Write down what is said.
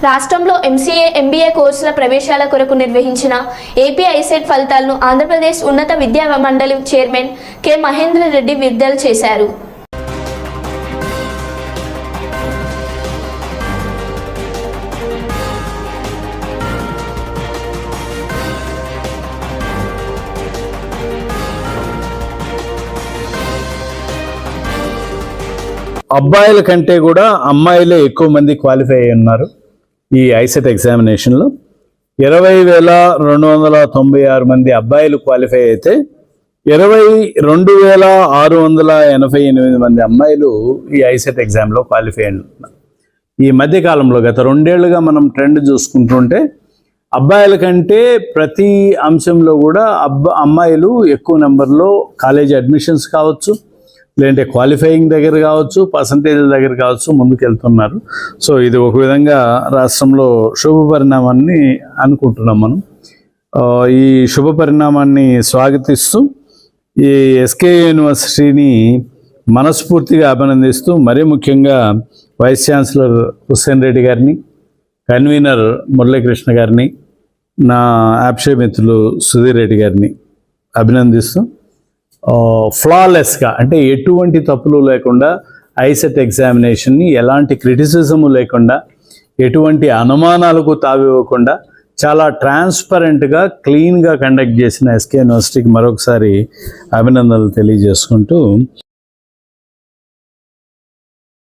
రాష్ట్రంలో MCA, MBA కోర్సుల ప్రవేశాల కొరకు నిర్వహించిన ఏపీ ఐసెట్ ఫలితాలను ఆంధ్రప్రదేశ్ ఉన్నత విద్యా మండలి చైర్మన్ కె మహేందర్ రెడ్డి విడుదల చేశారు. అబ్బాయిల కంటే కూడా అమ్మాయిలే ఎక్కువ మంది క్వాలిఫై అయి ఉన్నారు ఈ ఐసెట్ ఎగ్జామినేషన్లో. 20,296 మంది అబ్బాయిలు క్వాలిఫై అయితే 22,688 మంది అమ్మాయిలు ఈ ఐసెట్ ఎగ్జామ్లో క్వాలిఫై అయినారు. ఈ మధ్యకాలంలో గత 2 ఏళ్లుగా మనం ట్రెండ్ చూసుకుంటుంటే అబ్బాయిల కంటే ప్రతి అంశంలో కూడా అమ్మాయిలు ఎక్కువ నెంబర్లో కాలేజీ అడ్మిషన్స్ కావచ్చు, లేదంటే క్వాలిఫైయింగ్ దగ్గర కావచ్చు, పర్సంటేజ్ల దగ్గర కావచ్చు ముందుకెళ్తున్నారు. సో ఇది ఒక విధంగా రాష్ట్రంలో శుభ పరిణామాన్ని అనుకుంటున్నాం మనం. ఈ శుభ పరిణామాన్ని స్వాగతిస్తూ ఈ ఎస్కే యూనివర్సిటీని మనస్ఫూర్తిగా అభినందిస్తూ, మరీ ముఖ్యంగా వైస్ ఛాన్సలర్ హుస్సేన్ రెడ్డి గారిని, కన్వీనర్ మురళీకృష్ణ గారిని, నా యాప్షే మిత్రులు సుధీర్ రెడ్డి గారిని అభినందిస్తూ ఫ్లాలెస్గా అంటే ఎటువంటి తప్పులు లేకుండా ఐసెట్ ఎగ్జామినేషన్ని ఎలాంటి క్రిటిసిజము లేకుండా, ఎటువంటి అనుమానాలకు తావివ్వకుండా చాలా ట్రాన్స్పరెంట్గా క్లీన్గా కండక్ట్ చేసిన ఎస్కే యూనివర్సిటీకి మరొకసారి అభినందనలు తెలియజేసుకుంటూ